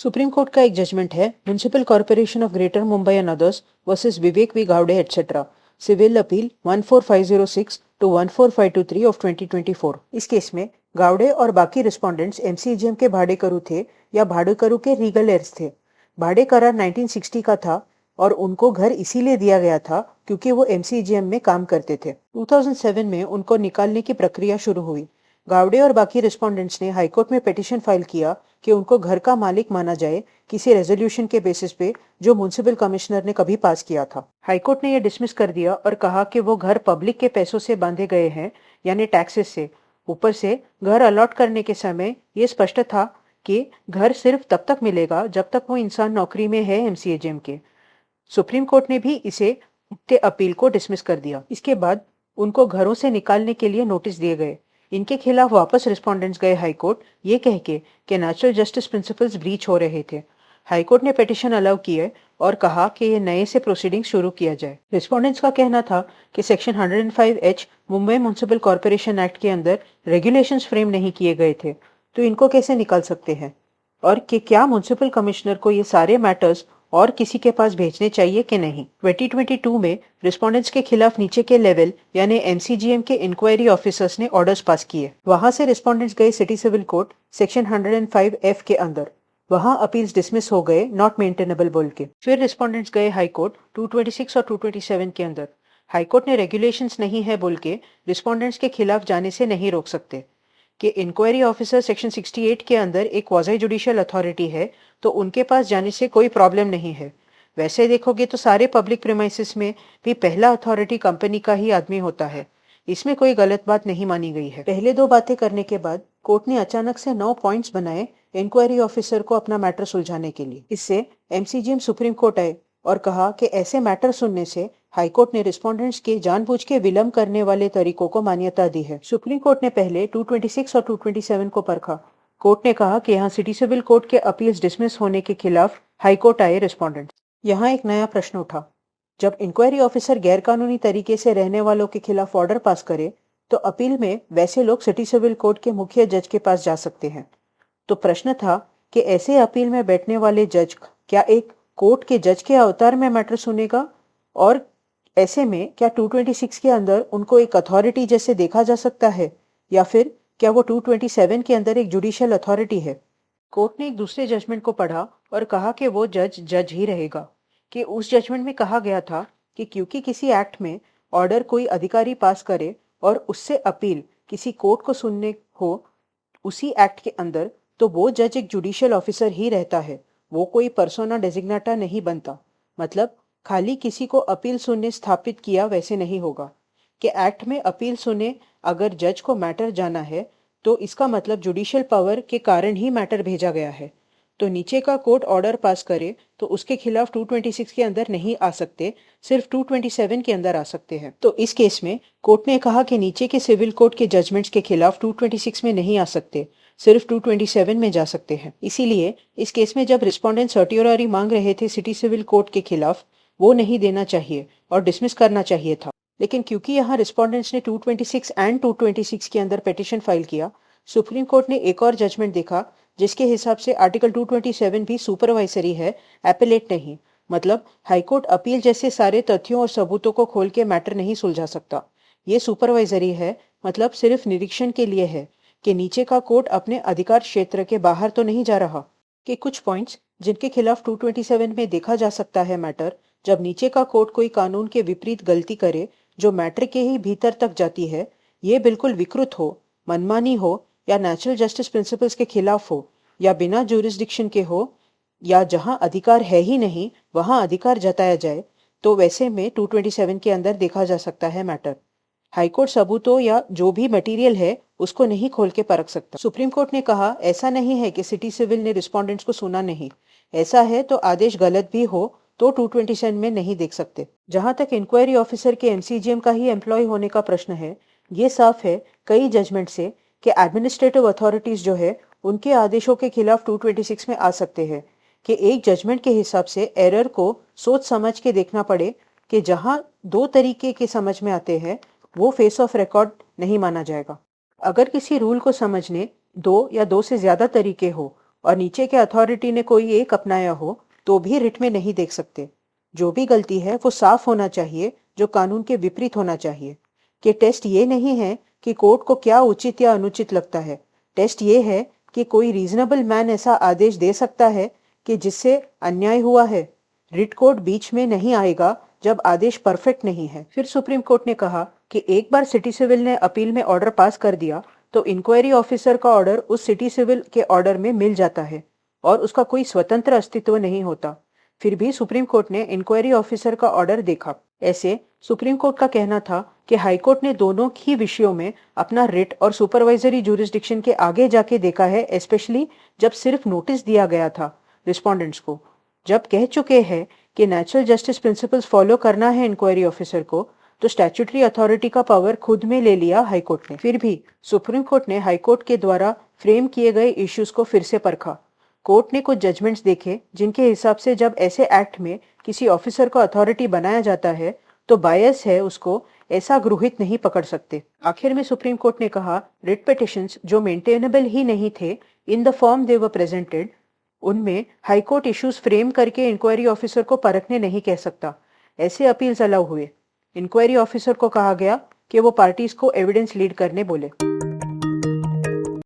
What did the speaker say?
Supreme court का एक judgement है municipal corporation of greater Mumbai and others versus Vivek V Gawade etcetera civil appeal 14506 to 14523 of 2024। इस case में गावड़े और बाकी रिस्पोंडेंट्स एमसीजीएम के भाड़ेकरू थे या भाड़ेकरू के रीगल हेयर्स थे। भाड़े करार 1960 का था और उनको घर इसीलिए दिया गया था क्योंकि वो एमसीजीएम में काम करते थे। 2007 में उनको निकालने की प्रक्रिया शुरू हुई। गावड़े और बाकी रिस्पोंडेंट्स ने हाईकोर्ट में पिटीशन फाइल किया कि उनको घर का मालिक माना जाए किसी रेजोल्यूशन के बेसिस पे जो म्युनिसिपल कमिश्नर ने कभी पास किया था। हाईकोर्ट ने यह डिसमिस कर दिया और कहा कि वो घर पब्लिक के पैसों से बांधे गए हैं, यानी टैक्सेस से। ऊपर से घर अलॉट करने के समय ये स्पष्ट था कि घर सिर्फ तब तक मिलेगा जब तक वो इंसान नौकरी में है एमसीएजीएम के। सुप्रीम कोर्ट ने भी इसे उक्त अपील को डिसमिस कर दिया। इसके बाद उनको घरों से निकालने के लिए नोटिस दिए गए। इनके खिलाफ वापस रिस्पोंडेंट्स गए हाईकोर्ट ये कह के कि नेचुरल जस्टिस प्रिंसिपल्स ब्रीच हो रहे थे। हाईकोर्ट ने पिटीशन अलाउ किए और कहा कि ये नए से प्रोसीडिंग शुरू किया जाए। रिस्पोंडेंट्स का कहना था कि section 105H Mumbai municipal corporation act के अंदर रेगुलेशंस फ्रेम नहीं किए गए थे, तो इनको कैसे निकाल सकते हैं, और कि क्या म्युनिसिपल कमिश्नर को ये सारे मैटर्स और किसी के पास भेजने चाहिए कि नहीं। 2022 में रिस्पोंडेंट्स के खिलाफ नीचे के लेवल यानी एमसीजीएम के इंक्वायरी ऑफिसर्स ने ऑर्डर्स पास किए। वहां से रिस्पोंडेंट्स गए city civil court section 105F के अंदर। वहां अपील्स डिसमिस हो गए नॉट मेंटेनेबल बोल के। फिर रिस्पोंडेंट्स गए हाई कोर्ट 226 और 227 के अंदर। हाईकोर्ट ने रेगुलेशंस नहीं है बोल के रिस्पोंडेंट्स के खिलाफ जाने से नहीं रोक सकते कि इंक्वायरी ऑफिसर सेक्शन 68 के अंदर एक क्वाज़ी जुडिशियल अथॉरिटी है, तो उनके पास जाने से कोई प्रॉब्लम नहीं है। वैसे देखोगे तो सारे पब्लिक प्रीमाइसेस में भी पहला अथॉरिटी कंपनी का ही आदमी होता है। इसमें कोई गलत बात नहीं मानी गई है। पहले दो बातें करने के बाद कोर्ट ने अचानक से 9 पॉइंट्स बनाए इंक्वायरी ऑफिसर को अपना मैटर सुलझाने के लिए। इससे एमसीजीएम सुप्रीम कोर्ट आए और कहा कि ऐसे मैटर सुनने से हाईकोर्ट ने रिस्पोंडेंट्स के जानबूझ के विलंब करने वाले तरीकों को मान्यता दी है। सुप्रीम कोर्ट ने पहले 226 और 227 को परखा। कोर्ट ने कहा कि यहाँ सिटी सिविल कोर्ट के अपील्स डिसमिस होने के खिलाफ हाईकोर्ट आए रिस्पोंडेंट्स। यहाँ एक नया प्रश्न उठा। जब इंक्वायरी ऑफिसर गैरकानूनी तरीके से रहने वालों के खिलाफ ऑर्डर पास करे तो अपील में वैसे लोग सिटी सिविल कोर्ट के मुख्य जज के पास जा सकते हैं। तो प्रश्न था कि ऐसे अपील में बैठने वाले जज क्या एक कोर्ट के जज के अवतार में मैटर सुनेगा, और ऐसे में क्या 226 के अंदर उनको एक अथॉरिटी जैसे देखा जा सकता है, या फिर क्या वो 227 के अंदर एक जुडिशियल अथॉरिटी है। कोर्ट ने एक दूसरे जजमेंट को पढ़ा और कहा कि वो जज जज ही रहेगा। कि उस जजमेंट में कहा गया था कि क्योंकि किसी एक्ट में ऑर्डर कोई अधिकारी पास करे और उससे अपील किसी कोर्ट को सुनने हो उसी एक्ट के अंदर, तो वो जज एक जुडिशियल ऑफिसर ही रहता है, वो कोई पर्सोना डेजिग्नेटा नहीं बनता। मतलब खाली किसी को अपील सुनने स्थापित किया वैसे नहीं होगा कि एक्ट में अपील सुने अगर जज को मैटर जाना है तो इसका मतलब जुडिशियल पावर के कारण ही मैटर भेजा गया है। तो नीचे का कोर्ट ऑर्डर पास करे तो उसके खिलाफ 226 के अंदर नहीं आ सकते, सिर्फ 227 के अंदर आ सकते हैं। तो इस केस में कोर्ट ने कहा कि नीचे के सिविल कोर्ट के जजमेंट्स के खिलाफ 226 में नहीं आ सकते, सिर्फ 227 में जा सकते हैं। इसीलिए इस केस में जब रिस्पोंडेंट सर्टियोरारी मांग रहे थे सिटी सिविल कोर्ट के खिलाफ, वो नहीं देना चाहिए और डिसमिस करना चाहिए था। लेकिन क्योंकि यहाँ रिस्पोंडेंट्स ने 226 एंड 226 के अंदर पिटीशन फाइल किया, सुप्रीम कोर्ट ने एक और जजमेंट देखा जिसके हिसाब से आर्टिकल 227 भी सुपरवाइजरी है, एपेलेट नहीं। मतलब हाईकोर्ट अपील जैसे सारे तथ्यों और सबूतों को खोल के मैटर नहीं सुलझा सकता। ये सुपरवाइजरी है, मतलब सिर्फ निरीक्षण के लिए है कि नीचे का कोर्ट अपने अधिकार क्षेत्र के बाहर तो नहीं जा रहा। कि कुछ पॉइंट्स जिनके खिलाफ 227 में देखा जा सकता है मैटर, जब नीचे का कोर्ट कोई कानून के विपरीत गलती करे जो मैटर के ही भीतर तक जाती है, ये बिल्कुल विकृत हो, मनमानी हो, या नेचुरल जस्टिस प्रिंसिपल्स के खिलाफ हो, या बिना जुरिस्डिक्शन के हो, या जहां अधिकार है ही नहीं वहां अधिकार जताया जाए, तो वैसे में 227 के अंदर देखा जा सकता है मैटर। हाईकोर्ट सबूतों या जो भी मटेरियल है उसको नहीं खोल के परख सकता। सुप्रीम कोर्ट ने कहा ऐसा नहीं है कि सिटी सिविल ने रिस्पोंडेंट्स को सुना नहीं, ऐसा है तो आदेश गलत भी हो तो 227 में नहीं देख सकते। जहां तक इंक्वायरी ऑफिसर के एमसीजीएम का ही एम्प्लॉय होने का प्रश्न है, ये साफ है कई जजमेंट से कि एडमिनिस्ट्रेटिव अथॉरिटीज जो है उनके आदेशों के खिलाफ 226 में आ सकते हैं। कि एक जजमेंट के हिसाब से एरर को सोच समझ के देखना पड़े कि जहां दो तरीके के समझ में आते हैं वो फेस ऑफ रिकॉर्ड नहीं माना जाएगा। अगर किसी रूल को समझने दो या दो से ज्यादा तरीके हो और नीचे के अथॉरिटी ने कोई एक अपनाया हो तो भी रिट में नहीं देख सकते। जो भी गलती है वो साफ होना चाहिए, जो कानून के विपरीत होना चाहिए। कि टेस्ट ये नहीं है कि कोर्ट को क्या उचित या अनुचित लगता है। टेस्ट ये है कि कोई रीजनेबल मैन ऐसा आदेश दे सकता है कि जिससे अन्याय हुआ है। रिट कोर्ट बीच में नहीं आएगा जब आदेश परफेक्ट नहीं है। फिर सुप्रीम कोर्ट ने कहा कि एक बार सिटी सिविल ने अपील में ऑर्डर पास कर दिया तो इंक्वायरी ऑफिसर का ऑर्डर उस सिटी सिविल के ऑर्डर में मिल जाता है और उसका कोई स्वतंत्र अस्तित्व नहीं होता। फिर भी सुप्रीम कोर्ट ने इंक्वायरी ऑफिसर का ऑर्डर देखा। ऐसे सुप्रीम कोर्ट का कहना था कि हाई कोर्ट ने दोनों ही विषयों में अपना रिट और सुपरवाइजरी जुरिस्डिक्शन के आगे जाके देखा है, स्पेशली जब सिर्फ नोटिस दिया गया था रिस्पोंडेंट्स को। जब कह चुके हैं कि नेचुरल जस्टिस प्रिंसिपल्स फॉलो करना है इंक्वायरी ऑफिसर को, तो स्टैट्यूटरी अथॉरिटी का पावर खुद में ले लिया हाई कोर्ट ने। फिर भी सुप्रीम कोर्ट ने हाई कोर्ट के द्वारा फ्रेम किए गए इश्यूज को फिर से परखा। कोर्ट ने कुछ जजमेंट्स देखे जिनके हिसाब से जब ऐसे एक्ट में किसी ऑफिसर को अथॉरिटी बनाया जाता है तो बायस है, उसको ऐसा गृहित नहीं पकड़ सकते। आखिर में सुप्रीम कोर्ट ने कहा रिट पिटिशंस जो मेंटेनेबल ही नहीं थे in the form they were presented, उनमें हाई कोर्ट इश्यूज फ्रेम करके इंक्वायरी ऑफिसर को परखने नहीं कह सकता। ऐसे अपील्स अलाउ हुए। इंक्वायरी ऑफिसर को कहा गया कि वो पार्टीज को एविडेंस लीड करने बोले।